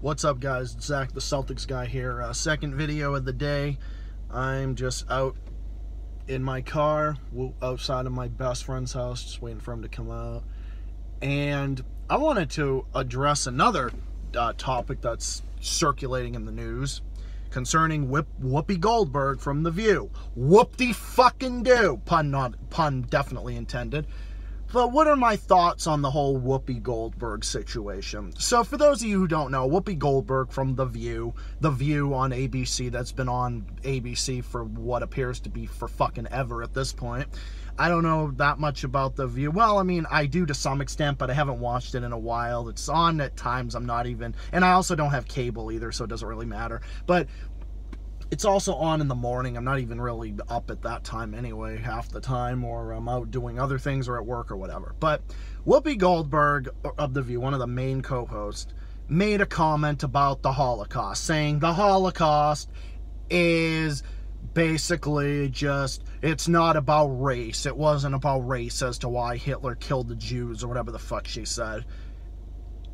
What's up, guys? Zach, the Celtics guy here. Second video of the day. I'm just out in my car, outside of my best friend's house, just waiting for him to come out. And I wanted to address another topic that's circulating in the news concerning Whoopi Goldberg from The View. Whoop-de-fucking-do. Pun definitely intended. But what are my thoughts on the whole Whoopi Goldberg situation? So for those of you who don't know, Whoopi Goldberg from The View on ABC, that's been on ABC for what appears to be for fucking ever at this point. I don't know that much about The View. Well, I mean, I do to some extent, but I haven't watched it in a while. It's on at times. I'm not even, and I also don't have cable either, so it doesn't really matter. But it's also on in the morning. I'm not even really up at that time anyway, half the time, or I'm out doing other things or at work or whatever. But Whoopi Goldberg of The View, one of the main co-hosts, made a comment about the Holocaust, saying the Holocaust is basically just, it's not about race. It wasn't about race as to why Hitler killed the Jews or whatever the fuck she said.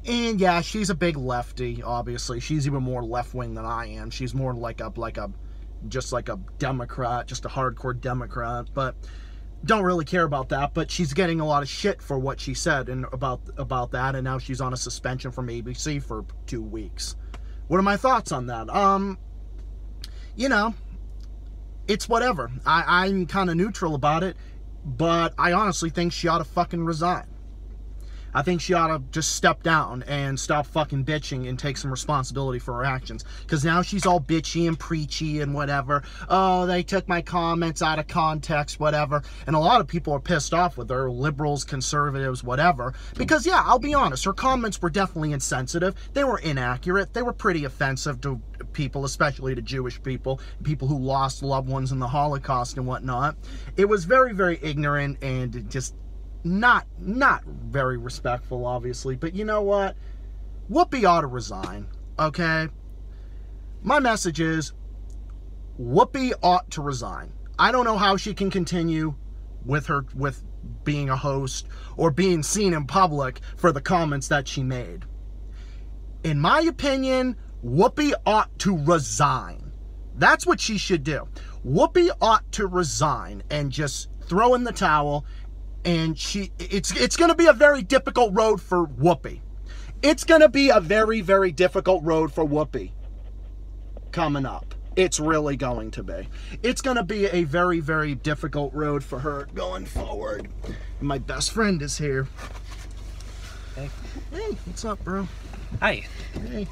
And yeah, she's a big lefty, obviously. She's even more left-wing than I am. She's more just like a Democrat, just a hardcore Democrat. But don't really care about that. But she's getting a lot of shit for what she said and about that. And now she's on a suspension from ABC for 2 weeks. What are my thoughts on that? You know, it's whatever. I'm kind of neutral about it. But I honestly think she ought to fucking resign. I think she ought to just step down and stop fucking bitching and take some responsibility for her actions. Because now she's all bitchy and preachy and whatever. Oh, they took my comments out of context, whatever. And a lot of people are pissed off with her, liberals, conservatives, whatever. Because, yeah, I'll be honest, her comments were definitely insensitive. They were inaccurate. They were pretty offensive to people, especially to Jewish people, people who lost loved ones in the Holocaust and whatnot. It was very, very ignorant and just not very respectful, obviously. But you know what? Whoopi ought to resign, okay? My message is, Whoopi ought to resign. I don't know how she can continue with being a host or being seen in public for the comments that she made. In my opinion, Whoopi ought to resign. That's what she should do. Whoopi ought to resign and just throw in the towel. And it's going to be a very difficult road for Whoopi. It's going to be a very, very difficult road for Whoopi coming up. It's really going to be. It's going to be a very, very difficult road for her going forward. My best friend is here. Hey. Hey, what's up, bro? Hi. Hey.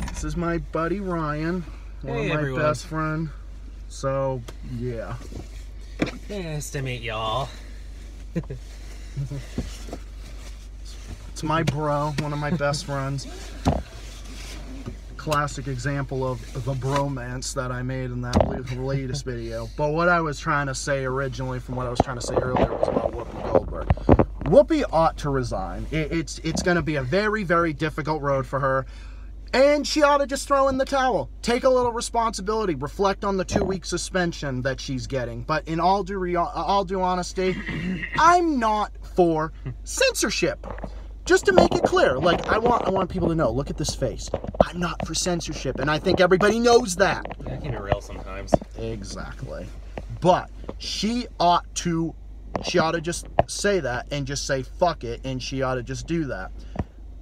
This is my buddy Ryan, one of my best friend. So, yeah. Nice to meet y'all. It's my bro, one of my best friends. Classic example of the bromance that I made in that latest video. But what I was trying to say originally, from what I was trying to say earlier, was about Whoopi Goldberg. Whoopi ought to resign. It's going to be a very, very difficult road for her. And she ought to just throw in the towel. Take a little responsibility. Reflect on the 2-week suspension that she's getting. But in all due honesty, I'm not for censorship. Just to make it clear, like, I want people to know, look at this face. I'm not for censorship, and I think everybody knows that. Yeah, I can be real sometimes. Exactly. But she ought to just say that and just say fuck it, and she ought to just do that.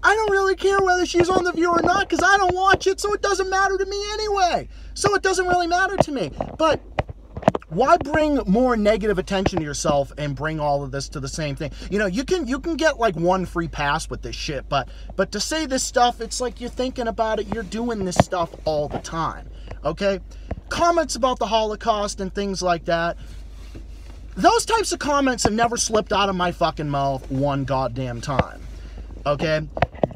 I don't really care whether she's on The View or not, because I don't watch it, so it doesn't matter to me anyway. So it doesn't really matter to me. But why bring more negative attention to yourself and bring all of this to the same thing? You know, you can get like one free pass with this shit, but to say this stuff, it's like you're thinking about it, you're doing this stuff all the time, okay? Comments about the Holocaust and things like that, those types of comments have never slipped out of my fucking mouth one goddamn time, okay?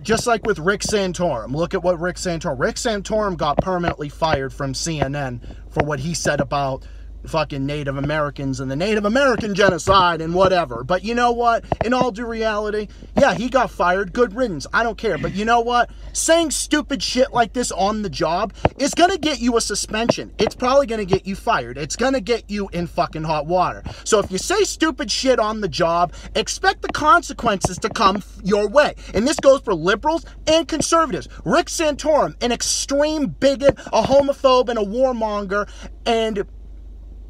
Just like with Rick Santorum. Look at what Rick Santorum got permanently fired from CNN for what he said about fucking Native Americans and the Native American genocide and whatever. But you know what? In all due reality, yeah, he got fired. Good riddance. I don't care. But you know what? Saying stupid shit like this on the job is going to get you a suspension. It's probably going to get you fired. It's going to get you in fucking hot water. So if you say stupid shit on the job, expect the consequences to come your way. And this goes for liberals and conservatives. Rick Santorum, an extreme bigot, a homophobe, and a warmonger, and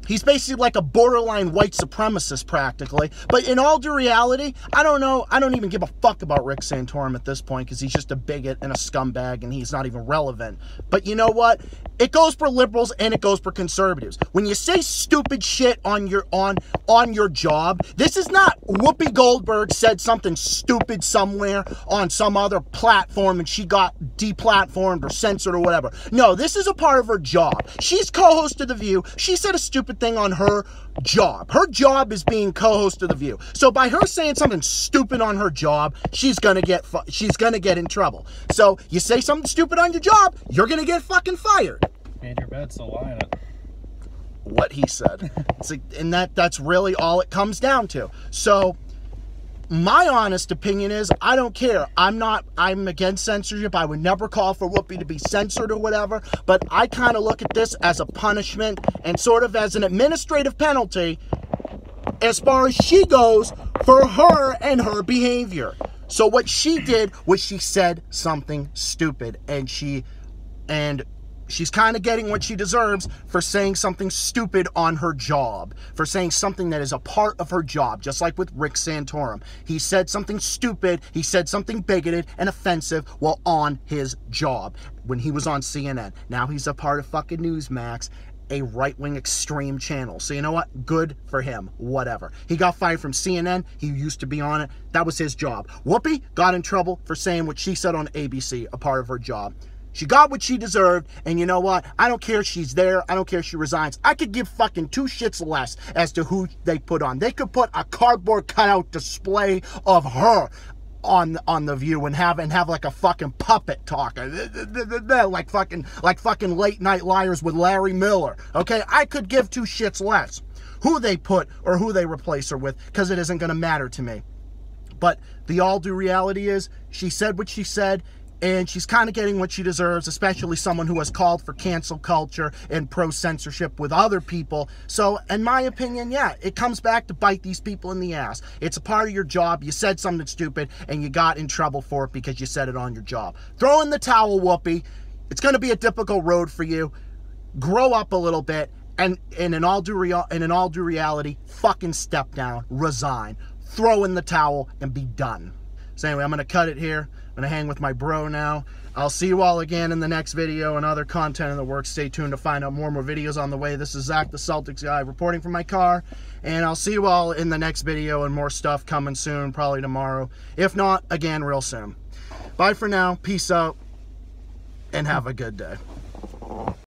he's basically like a borderline white supremacist practically. But in all due reality, I don't know. I don't even give a fuck about Rick Santorum at this point because he's just a bigot and a scumbag and he's not even relevant. But you know what? It goes for liberals and it goes for conservatives. When you say stupid shit on your job, this is not Whoopi Goldberg said something stupid somewhere on some other platform and she got deplatformed or censored or whatever. No, this is a part of her job. She's co-host of The View. She said a stupid thing on her job. Her job is being co-host of The View. So by her saying something stupid on her job, she's gonna get in trouble. So you say something stupid on your job, you're gonna get fucking fired. Made your bed, so lie in it. What he said. And that's really all it comes down to. So my honest opinion is I don't care. I'm against censorship. I would never call for Whoopi to be censored or whatever, but I kind of look at this as a punishment and sort of as an administrative penalty as far as she goes for her and her behavior. So what she did was she said something stupid and she's kind of getting what she deserves for saying something stupid on her job, for saying something that is a part of her job, just like with Rick Santorum. He said something stupid, he said something bigoted and offensive while on his job when he was on CNN. Now he's a part of fucking Newsmax, a right-wing extreme channel. So you know what? Good for him. Whatever. He got fired from CNN. He used to be on it. That was his job. Whoopi got in trouble for saying what she said on ABC, a part of her job. She got what she deserved, and you know what? I don't care if she's there. I don't care if she resigns. I could give fucking two shits less as to who they put on. They could put a cardboard cutout display of her on The View and have like a fucking puppet talker, like fucking Late Night Liars with Larry Miller. Okay, I could give two shits less who they put or who they replace her with because it isn't going to matter to me. But the all due reality is she said what she said. And she's kind of getting what she deserves, especially someone who has called for cancel culture and pro-censorship with other people. So, in my opinion, yeah, it comes back to bite these people in the ass. It's a part of your job. You said something stupid, and you got in trouble for it because you said it on your job. Throw in the towel, Whoopi. It's going to be a difficult road for you. Grow up a little bit, and in all due reality, fucking step down, resign, throw in the towel, and be done. So anyway, I'm going to cut it here. I'm going to hang with my bro now. I'll see you all again in the next video and other content in the works. Stay tuned to find out more videos on the way. This is Zach, the Celtics guy, reporting from my car. And I'll see you all in the next video and more stuff coming soon, probably tomorrow. If not, again, real soon. Bye for now. Peace out. And have a good day.